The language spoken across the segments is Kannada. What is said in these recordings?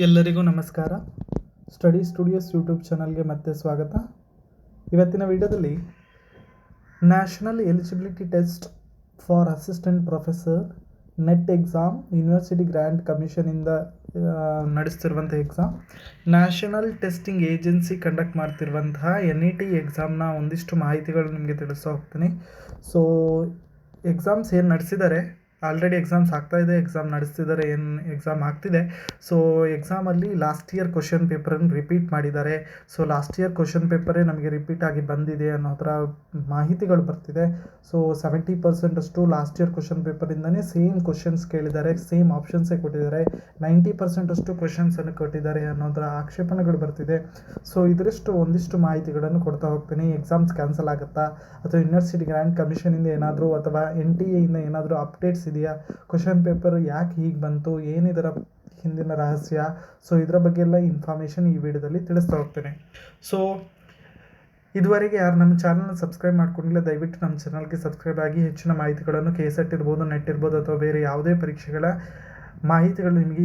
ಎಲ್ಲರಿಗೂ ನಮಸ್ಕಾರ. ಸ್ಟಡಿ ಸ್ಟುಡಿಯೋಸ್ ಯೂಟ್ಯೂಬ್ ಚಾನಲ್ಗೆ ಮತ್ತೆ ಸ್ವಾಗತ. ಇವತ್ತಿನ ವಿಡಿಯೋದಲ್ಲಿ national eligibility test for assistant professor NET exam university grant ಕಮಿಷನಿಂದ ನಡೆಸ್ತಿರುವಂಥ exam, national testing agency conduct ಮಾಡ್ತಿರುವಂತಹ NET ಎಕ್ಸಾಮ್ನ ಒಂದಿಷ್ಟು ಮಾಹಿತಿಗಳು ನಿಮಗೆ ತಿಳಿಸ್ತಾ ಹೋಗ್ತೀನಿ. ಸೊ ಎಕ್ಸಾಮ್ಸ್ ಏನು ನಡೆಸಿದ್ದಾರೆ, ಆಲ್ರೆಡಿ ಎಕ್ಸಾಮ್ಸ್ ಆಗ್ತಾಯಿದೆ, ಎಕ್ಸಾಮ್ ನಡೆಸ್ತಿದ್ದಾರೆ, ಏನು ಎಕ್ಸಾಮ್ ಆಗ್ತಿದೆ. ಸೊ ಎಕ್ಸಾಮಲ್ಲಿ ಲಾಸ್ಟ್ ಇಯರ್ ಕ್ವಶನ್ ಪೇಪರನ್ನು ರಿಪೀಟ್ ಮಾಡಿದ್ದಾರೆ. ಸೊ ಲಾಸ್ಟ್ ಇಯರ್ ಕ್ವಶನ್ ಪೇಪರೇ ನಮಗೆ ರಿಪೀಟ್ ಆಗಿ ಬಂದಿದೆ ಅನ್ನೋ ಥರ ಮಾಹಿತಿಗಳು ಬರ್ತಿದೆ. ಸೊ 70% ಅಷ್ಟು ಲಾಸ್ಟ್ ಇಯರ್ ಕ್ವಶನ್ ಪೇಪರಿಂದನೇ ಸೇಮ್ ಕ್ವಶನ್ಸ್ ಕೇಳಿದ್ದಾರೆ, ಸೇಮ್ ಆಪ್ಷನ್ಸೇ ಕೊಟ್ಟಿದ್ದಾರೆ. 90% ಅಷ್ಟು ಕ್ವಶನ್ಸನ್ನು ಕೊಟ್ಟಿದ್ದಾರೆ ಅನ್ನೋದರ ಆಕ್ಷೇಪಣೆಗಳು ಬರ್ತಿದೆ. ಸೊ ಇದರಷ್ಟು ಒಂದಿಷ್ಟು ಮಾಹಿತಿಗಳನ್ನು ಕೊಡ್ತಾ ಹೋಗ್ತೀನಿ. ಎಕ್ಸಾಮ್ಸ್ ಕ್ಯಾನ್ಸಲ್ ಆಗುತ್ತಾ, ಅಥವಾ ಯೂನಿವರ್ಸಿಟಿ ಗ್ರ್ಯಾಂಟ್ ಕಮಿಷನಿಂದ ಏನಾದರೂ, ಅಥವಾ NTA ಇಂದ ಏನಾದರೂ ಅಪ್ಡೇಟ್ಸ್ ಇದೆಯಾ, ಕ್ವಶನ್ ಪೇಪರ್ ಯಾಕೆ ಹೀಗೆ ಬಂತು, ಏನಿದರ ಹಿಂದಿನ ರಹಸ್ಯ, ಸೊ ಇದರ ಬಗ್ಗೆ ಎಲ್ಲ ಇನ್ಫಾರ್ಮೇಷನ್ ಈ ವಿಡಿಯೋದಲ್ಲಿ ತಿಳಿಸ್ತಾ ಹೋಗ್ತೇನೆ. ಸೊ ಇದುವರೆಗೆ ಯಾರು ನಮ್ಮ ಚಾನಲ್ನ ಸಬ್ಸ್ಕ್ರೈಬ್ ಮಾಡ್ಕೊಂಡಿಲ್ಲ, ದಯವಿಟ್ಟು ನಮ್ಮ ಚಾನಲ್ಗೆ ಸಬ್ಸ್ಕ್ರೈಬ್ ಆಗಿ ಹೆಚ್ಚಿನ ಮಾಹಿತಿಗಳನ್ನು KSET ಇರ್ಬೋದು, ನೆಟ್ ಇರ್ಬೋದು, ಅಥವಾ ಬೇರೆ ಯಾವುದೇ ಪರೀಕ್ಷೆಗಳ ಮಾಹಿತಿಗಳು ನಿಮಗೆ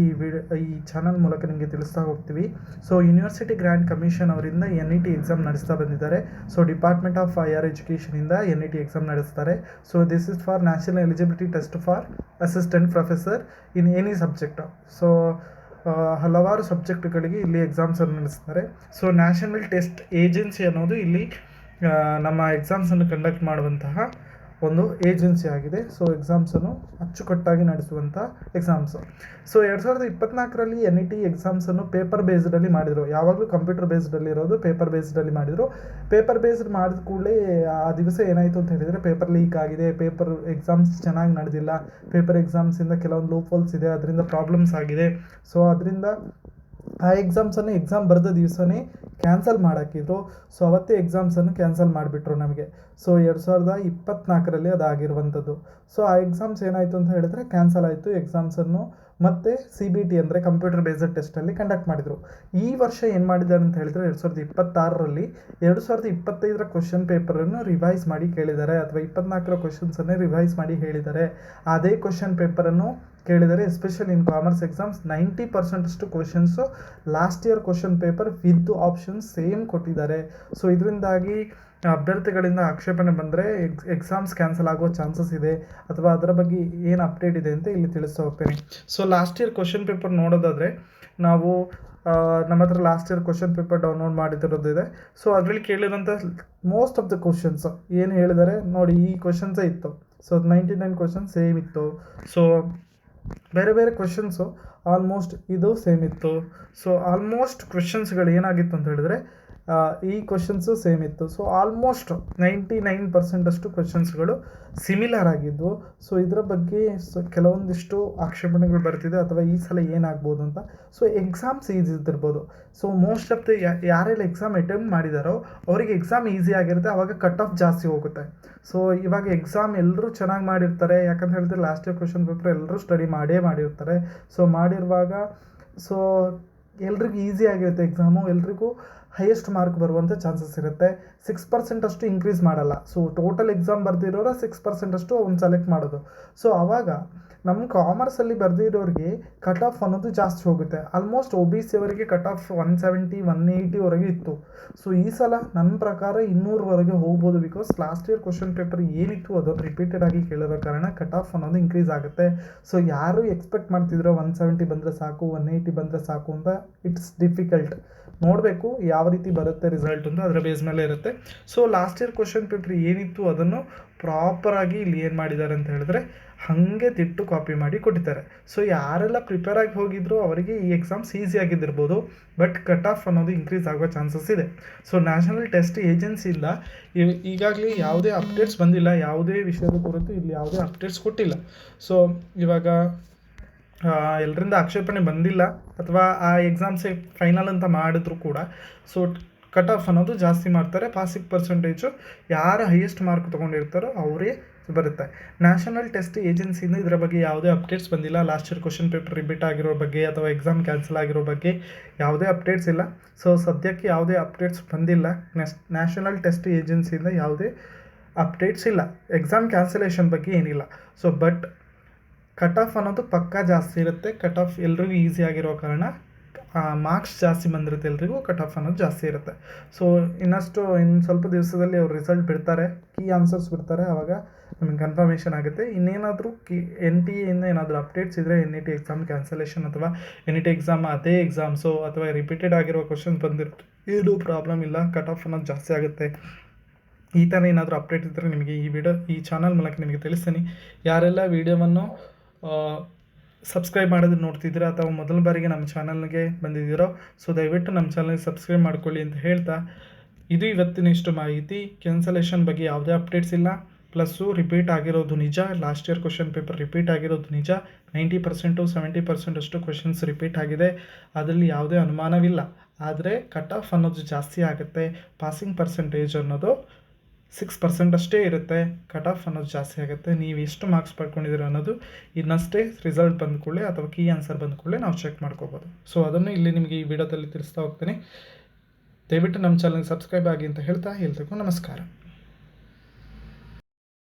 ಈ ಚಾನಲ್ ಮೂಲಕ ನಿಮಗೆ ತಿಳಿಸ್ತಾ ಹೋಗ್ತೀವಿ. ಸೊ ಯೂನಿವರ್ಸಿಟಿ ಗ್ರ್ಯಾಂಟ್ ಕಮಿಷನ್ ಅವರಿಂದ NET ಎಕ್ಸಾಮ್ ನಡೆಸ್ತಾ ಬಂದಿದ್ದಾರೆ. ಸೊ ಡಿಪಾರ್ಟ್ಮೆಂಟ್ ಆಫ್ ಹೈಯರ್ ಎಜುಕೇಷನಿಂದ NET ಎಕ್ಸಾಮ್ ನಡೆಸ್ತಾರೆ. So this is for national eligibility test for assistant professor in any subject. So ಹಲವಾರು ಸಬ್ಜೆಕ್ಟ್ಗಳಿಗೆ ಇಲ್ಲಿ ಎಕ್ಸಾಮ್ಸನ್ನು ನಡೆಸ್ತಾರೆ. ಸೊ ನ್ಯಾಷನಲ್ ಟೆಸ್ಟ್ ಏಜೆನ್ಸಿ ಅನ್ನೋದು ಇಲ್ಲಿ ನಮ್ಮ ಎಕ್ಸಾಮ್ಸನ್ನು ಕಂಡಕ್ಟ್ ಮಾಡುವಂತಹ ಒಂದು ಏಜೆನ್ಸಿ ಆಗಿದೆ. ಸೊ ಎಕ್ಸಾಮ್ಸನ್ನು ಅಚ್ಚುಕಟ್ಟಾಗಿ ನಡೆಸುವಂಥ ಎಕ್ಸಾಮ್ಸು. ಸೊ 2024ರಲ್ಲಿ NET ಎಕ್ಸಾಮ್ಸನ್ನು ಪೇಪರ್ ಬೇಸ್ಡಲ್ಲಿ ಮಾಡಿದರು. ಯಾವಾಗಲೂ ಕಂಪ್ಯೂಟರ್ ಬೇಸ್ಡಲ್ಲಿ ಇರೋದು, ಪೇಪರ್ ಬೇಸ್ಡಲ್ಲಿ ಮಾಡಿದರು. ಪೇಪರ್ ಬೇಸ್ಡ್ ಮಾಡಿದ ಕೂಡಲೇ ಆ ದಿವಸ ಏನಾಯಿತು ಅಂತ ಹೇಳಿದರೆ, ಪೇಪರ್ ಲೀಕ್ ಆಗಿದೆ, ಪೇಪರ್ ಎಕ್ಸಾಮ್ಸ್ ಚೆನ್ನಾಗಿ ನಡೆದಿಲ್ಲ, ಪೇಪರ್ ಎಕ್ಸಾಮ್ಸಿಂದ ಕೆಲವೊಂದು ಲೂಪ್ ಹೋಲ್ಸ್ ಇದೆ, ಅದರಿಂದ ಪ್ರಾಬ್ಲಮ್ಸ್ ಆಗಿದೆ. ಸೊ ಅದರಿಂದ ಆ ಎಕ್ಸಾಮ್ಸನ್ನು ಎಕ್ಸಾಮ್ ಬರೆದ ದಿವಸನೇ ಕ್ಯಾನ್ಸಲ್ ಮಾಡಾಕಿದ್ರು. ಸೊ ಅವತ್ತೇ ಎಕ್ಸಾಮ್ಸನ್ನು ಕ್ಯಾನ್ಸಲ್ ಮಾಡಿಬಿಟ್ರು ನಮಗೆ. ಸೊ 2024ರಲ್ಲಿ ಅದಾಗಿರುವಂಥದ್ದು. ಸೊ ಆ ಎಕ್ಸಾಮ್ಸ್ ಏನಾಯಿತು ಅಂತ ಹೇಳಿದ್ರೆ ಕ್ಯಾನ್ಸಲ್ ಆಯಿತು. ಎಕ್ಸಾಮ್ಸನ್ನು ಮತ್ತೆ CBT ಅಂದರೆ ಕಂಪ್ಯೂಟರ್ ಬೇಸ್ಡ್ ಟೆಸ್ಟಲ್ಲಿ ಕಂಡಕ್ಟ್ ಮಾಡಿದರು. ಈ ವರ್ಷ ಏನು ಮಾಡಿದ್ದಾರೆ ಅಂತ ಹೇಳಿದರೆ 2026ರಲ್ಲಿ 2025ರ ಕ್ವಶನ್ ಪೇಪರನ್ನು ರಿವೈಸ್ ಮಾಡಿ ಕೇಳಿದ್ದಾರೆ, ಅಥವಾ 24ರ ಕ್ವಶನ್ಸನ್ನೇ ರಿವೈಸ್ ಮಾಡಿ ಹೇಳಿದ್ದಾರೆ. ಅದೇ ಕ್ವಶನ್ ಪೇಪರನ್ನು ಕೇಳಿದರೆ, ಎಸ್ಪೆಷಲಿ ಇನ್ ಕಾಮರ್ಸ್ ಎಕ್ಸಾಮ್ಸ್ 90% ಅಷ್ಟು questions last year question paper with options same ಕೊಟ್ಟಿದ್ದಾರೆ. ಸೊ ಇದರಿಂದಾಗಿ ಅಭ್ಯರ್ಥಿಗಳಿಂದ ಆಕ್ಷೇಪಣೆ ಬಂದರೆ ಎಕ್ಸಾಮ್ಸ್ ಕ್ಯಾನ್ಸಲ್ ಆಗೋ ಚಾನ್ಸಸ್ ಇದೆ, ಅಥವಾ ಅದರ ಬಗ್ಗೆ ಏನು ಅಪ್ಡೇಟ್ ಇದೆ ಅಂತ ಇಲ್ಲಿ ತಿಳಿಸ್ತಾ ಹೋಗ್ತೇನೆ. So last year question paper ನೋಡೋದಾದರೆ, ನಾವು ನಮ್ಮ ಹತ್ರ last year question paper download ಮಾಡಿದಿರೋದಿದೆ. ಸೊ ಅದರಲ್ಲಿ ಕೇಳಿರೋಂಥ ಮೋಸ್ಟ್ ಆಫ್ ದ ಕ್ವಶನ್ಸ್ ಏನು ಹೇಳಿದ್ದಾರೆ ನೋಡಿ, ಈ ಕ್ವಶನ್ಸೇ ಇತ್ತು. ಸೊ 99 ಕ್ವಶನ್ಸ್ ಸೇಮ್ ಇತ್ತು. ಸೊ ಬೇರೆ ಬೇರೆ ಕ್ವಶನ್ಸು ಆಲ್ಮೋಸ್ಟ್ ಇದು ಸೇಮ್ ಇತ್ತು. ಸೊ ಆಲ್ಮೋಸ್ಟ್ ಕ್ವಶನ್ಸ್ಗಳು ಏನಾಗಿತ್ತು ಅಂತ ಹೇಳಿದ್ರೆ, ಈ ಕ್ವಶನ್ಸು ಸೇಮ್ ಇತ್ತು. ಸೊ ಆಲ್ಮೋಸ್ಟ್ 99% ಅಷ್ಟು ಕ್ವಶನ್ಸ್ಗಳು ಸಿಮಿಲರ್ ಆಗಿದ್ವು. ಸೊ ಇದರ ಬಗ್ಗೆ ಕೆಲವೊಂದಿಷ್ಟು ಆಕ್ಷೇಪಣೆಗಳು ಬರ್ತಿದೆ, ಅಥವಾ ಈ ಸಲ ಏನಾಗ್ಬೋದು ಅಂತ. ಸೊ ಎಕ್ಸಾಮ್ಸ್ ಈಸಿ ಇದ್ದಿರ್ಬೋದು. ಸೊ ಮೋಸ್ಟ್ ಆಫ್ ದ ಯಾರೆಲ್ಲ ಎಕ್ಸಾಮ್ ಅಟೆಂಪ್ಟ್ ಮಾಡಿದಾರೋ ಅವರಿಗೆ ಎಕ್ಸಾಮ್ ಈಸಿ ಆಗಿರುತ್ತೆ, ಆವಾಗ ಕಟ್ ಆಫ್ ಜಾಸ್ತಿ ಹೋಗುತ್ತೆ. ಸೊ ಇವಾಗ ಎಕ್ಸಾಮ್ ಎಲ್ಲರೂ ಚೆನ್ನಾಗಿ ಮಾಡಿರ್ತಾರೆ, ಯಾಕಂತ ಹೇಳಿದ್ರೆ ಲಾಸ್ಟ್ ಇಯರ್ ಕ್ವಶನ್ ಪೇಪರ್ ಎಲ್ಲರೂ ಸ್ಟಡಿ ಮಾಡಿರ್ತಾರೆ. ಸೊ ಮಾಡಿರುವಾಗ ಸೊ ಎಲ್ರಿಗೂ ಈಸಿ ಆಗಿರುತ್ತೆ ಎಕ್ಸಾಮು, ಎಲ್ರಿಗೂ ಹೈಯೆಸ್ಟ್ ಮಾರ್ಕ್ ಬರುವಂಥ ಚಾನ್ಸಸ್ ಇರುತ್ತೆ. 6% ಅಷ್ಟು ಇನ್ಕ್ರೀಸ್ ಮಾಡಲ್ಲ. ಸೊ ಟೋಟಲ್ ಎಕ್ಸಾಮ್ ಬರ್ದಿರೋರ 6% ಅಷ್ಟು ಅವ್ನು ಸೆಲೆಕ್ಟ್ ಮಾಡೋದು. ಸೊ ಆವಾಗ ನಮ್ಮ ಕಾಮರ್ಸಲ್ಲಿ ಬರ್ದಿರೋರಿಗೆ ಕಟ್ ಆಫ್ ಅನ್ನೋದು ಜಾಸ್ತಿ ಹೋಗುತ್ತೆ. ಆಲ್ಮೋಸ್ಟ್ OBC ಅವರಿಗೆ ಕಟ್ ಆಫ್ 170, 180ವರೆಗೆ ಇತ್ತು. ಸೊ ಈ ಸಲ ನನ್ನ ಪ್ರಕಾರ 200ವರೆಗೆ ಹೋಗ್ಬೋದು. Because last year question paper ಏನಿತ್ತು ಅದನ್ನು ರಿಪೀಟೆಡ್ ಆಗಿ ಕೇಳಿರೋ ಕಾರಣ ಕಟ್ ಆಫ್ ಅನ್ನೋದು ಇನ್ಕ್ರೀಸ್ ಆಗುತ್ತೆ. ಸೊ ಯಾರು ಎಕ್ಸ್ಪೆಕ್ಟ್ ಮಾಡ್ತಿದ್ರು 170 ಬಂದರೆ ಸಾಕು, 180 ಬಂದರೆ ಸಾಕು ಅಂತ, ಇಟ್ಸ್ ಡಿಫಿಕಲ್ಟ್. ನೋಡಬೇಕು ಯಾವ ರೀತಿ ಬರುತ್ತೆ ರಿಸಲ್ಟ್ ಅಂತ, ಅದರ ಬೇಸ್ ಮೇಲೆ ಇರುತ್ತೆ. So last year question paper ಏನಿತ್ತು ಅದನ್ನು ಪ್ರಾಪರಾಗಿ ಇಲ್ಲಿ ಏನು ಮಾಡಿದ್ದಾರೆ ಅಂತ ಹೇಳಿದ್ರೆ, ಹಾಗೆ ತಿಟ್ಟು ಕಾಪಿ ಮಾಡಿ ಕೊಟ್ಟಿದ್ದಾರೆ. ಸೊ ಯಾರೆಲ್ಲ ಪ್ರಿಪೇರ್ ಆಗಿ ಹೋಗಿದ್ರು ಅವರಿಗೆ ಈ ಎಕ್ಸಾಮ್ಸ್ ಈಸಿ ಆಗಿದ್ದಿರ್ಬೋದು, ಬಟ್ ಕಟ್ ಆಫ್ ಅನ್ನೋದು ಇನ್ಕ್ರೀಸ್ ಆಗೋ ಚಾನ್ಸಸ್ ಇದೆ. ಸೊ ನ್ಯಾಷನಲ್ ಟೆಸ್ಟ್ ಏಜೆನ್ಸಿಯಿಂದ ಈಗಾಗಲೇ ಯಾವುದೇ ಅಪ್ಡೇಟ್ಸ್ ಬಂದಿಲ್ಲ, ಯಾವುದೇ ವಿಷಯದ ಕುರಿತು ಇಲ್ಲಿ ಯಾವುದೇ ಅಪ್ಡೇಟ್ಸ್ ಕೊಟ್ಟಿಲ್ಲ. ಸೊ ಇವಾಗ ಎಲ್ಲರಿಂದ ಆಕ್ಷೇಪಣೆ ಬಂದಿಲ್ಲ, ಅಥವಾ ಆ ಎಕ್ಸಾಮ್ಸೇ ಫೈನಲ್ ಅಂತ ಮಾಡಿದ್ರು ಕೂಡ ಸೊ ಕಟ್ ಆಫ್ ಅನ್ನೋದು ಜಾಸ್ತಿ ಮಾಡ್ತಾರೆ. ಪಾಸಿಂಗ್ ಪರ್ಸೆಂಟೇಜು ಯಾರು ಹೈಯೆಸ್ಟ್ ಮಾರ್ಕ್ ತೊಗೊಂಡಿರ್ತಾರೋ ಅವರೇ ಬರುತ್ತೆ. ನ್ಯಾಷನಲ್ ಟೆಸ್ಟ್ ಏಜೆನ್ಸಿಯಿಂದ ಇದರ ಬಗ್ಗೆ ಯಾವುದೇ ಅಪ್ಡೇಟ್ಸ್ ಬಂದಿಲ್ಲ. Last year question paper repeat ಆಗಿರೋ ಬಗ್ಗೆ, ಅಥವಾ ಎಕ್ಸಾಮ್ ಕ್ಯಾನ್ಸಲ್ ಆಗಿರೋ ಬಗ್ಗೆ ಯಾವುದೇ ಅಪ್ಡೇಟ್ಸ್ ಇಲ್ಲ. ಸೊ ಸದ್ಯಕ್ಕೆ ಯಾವುದೇ ಅಪ್ಡೇಟ್ಸ್ ಬಂದಿಲ್ಲ. ನ್ಯಾಷನಲ್ ಟೆಸ್ಟ್ ಏಜೆನ್ಸಿಯಿಂದ ಯಾವುದೇ ಅಪ್ಡೇಟ್ಸ್ ಇಲ್ಲ. ಎಕ್ಸಾಮ್ ಕ್ಯಾನ್ಸಲೇಷನ್ ಬಗ್ಗೆ ಏನಿಲ್ಲ. ಸೊ ಬಟ್ ಕಟ್ ಆಫ್ ಅನ್ನೋದು ಪಕ್ಕಾ ಜಾಸ್ತಿ ಇರುತ್ತೆ. ಕಟ್ ಆಫ್ ಎಲ್ರಿಗೂ ಈಸಿ ಆಗಿರೋ ಕಾರಣ ಮಾರ್ಕ್ಸ್ ಜಾಸ್ತಿ ಬಂದಿರುತ್ತೆ ಎಲ್ರಿಗೂ ಕಟ್ ಆಫ್ ಅನ್ನೋದು ಜಾಸ್ತಿ ಇರುತ್ತೆ. ಸೊ ಇನ್ನು ಸ್ವಲ್ಪ ದಿವಸದಲ್ಲಿ ಅವ್ರು ರಿಸಲ್ಟ್ ಬಿಡ್ತಾರೆ, ಕೀ ಆನ್ಸರ್ಸ್ ಬಿಡ್ತಾರೆ, ಆವಾಗ ನಮಗೆ ಕನ್ಫರ್ಮೇಷನ್ ಆಗುತ್ತೆ. ಇನ್ನೇನಾದರೂ NTA ಏನಾದರೂ ಅಪ್ಡೇಟ್ಸ್ ಇದ್ದರೆ NET ಎಕ್ಸಾಮ್ ಕ್ಯಾನ್ಸಲೇಷನ್ ಅಥವಾ NET ಎಕ್ಸಾಮ್ ಅದೇ ಎಕ್ಸಾಮ್ಸು ಅಥವಾ ರಿಪೀಟೆಡ್ ಆಗಿರೋ ಕ್ವಶನ್ಸ್ ಬಂದಿರುತ್ತೆ, ಏನೂ ಪ್ರಾಬ್ಲಮ್ ಇಲ್ಲ, ಕಟ್ ಆಫ್ ಅನ್ನೋದು ಜಾಸ್ತಿ ಆಗುತ್ತೆ. ಈ ಥರ ಏನಾದರೂ ಅಪ್ಡೇಟ್ ಇದ್ದರೆ ನಿಮಗೆ ಈ ಚಾನಲ್ ಮೂಲಕ ನಿಮಗೆ ತಿಳಿಸ್ತೀನಿ. ಯಾರೆಲ್ಲ ವೀಡಿಯೋವನ್ನು ಸಬ್ಸ್ಕ್ರೈಬ್ ಮಾಡೋದು ನೋಡ್ತಿದ್ದೀರೋ ಅಥವಾ ಮೊದಲ ಬಾರಿಗೆ ನಮ್ಮ ಚಾನಲ್ಗೆ ಬಂದಿದ್ದೀರೋ, ಸೊ ದಯವಿಟ್ಟು ನಮ್ಮ ಚಾನಲ್ಗೆ ಸಬ್ಸ್ಕ್ರೈಬ್ ಮಾಡ್ಕೊಳ್ಳಿ ಅಂತ ಹೇಳ್ತಾ, ಇದು ಇವತ್ತಿನ ಇಷ್ಟು ಮಾಹಿತಿ. ಕ್ಯಾನ್ಸಲೇಷನ್ ಬಗ್ಗೆ ಯಾವುದೇ ಅಪ್ಡೇಟ್ಸ್ ಇಲ್ಲ. ಪ್ಲಸ್ಸು ರಿಪೀಟ್ ಆಗಿರೋದು ನಿಜ, last year question paper repeat ಆಗಿರೋದು ನಿಜ. 90% 70% ಅಷ್ಟು ಕ್ವಶನ್ಸ್ ರಿಪೀಟ್ ಆಗಿದೆ, ಅದರಲ್ಲಿ ಯಾವುದೇ ಅನುಮಾನವಿಲ್ಲ. ಆದರೆ ಕಟ್ ಆಫ್ ಅನ್ನೋದು ಜಾಸ್ತಿ ಆಗುತ್ತೆ. ಪಾಸಿಂಗ್ ಪರ್ಸೆಂಟೇಜ್ ಅನ್ನೋದು 6% ಅಷ್ಟೇ ಇರುತ್ತೆ. ಕಟ್ ಆಫ್ ಅನ್ನೋದು ಜಾಸ್ತಿ ಆಗುತ್ತೆ. ನೀವು ಎಷ್ಟು ಮಾರ್ಕ್ಸ್ ಪಡ್ಕೊಂಡಿದ್ದೀರ ಅನ್ನೋದು ಇನ್ನಷ್ಟೇ ರಿಸಲ್ಟ್ ಬಂದ ಕೂಡಲೇ ಅಥವಾ ಕೀ ಆನ್ಸರ್ ಬಂದ ಕೂಡಲೇ ನಾವು ಚೆಕ್ ಮಾಡ್ಕೋಬೋದು. ಸೊ ಅದನ್ನು ಇಲ್ಲಿ ನಿಮಗೆ ಈ ವಿಡಿಯೋದಲ್ಲಿ ತಿಳಿಸ್ತಾ ಹೋಗ್ತೀನಿ. ದಯವಿಟ್ಟು ನಮ್ಮ ಚಾನಲ್ಗೆ ಸಬ್ಸ್ಕ್ರೈಬ್ ಆಗಿ ಅಂತ ಹೇಳ್ತಾ ಎಲ್ರಿಗೂ ನಮಸ್ಕಾರ.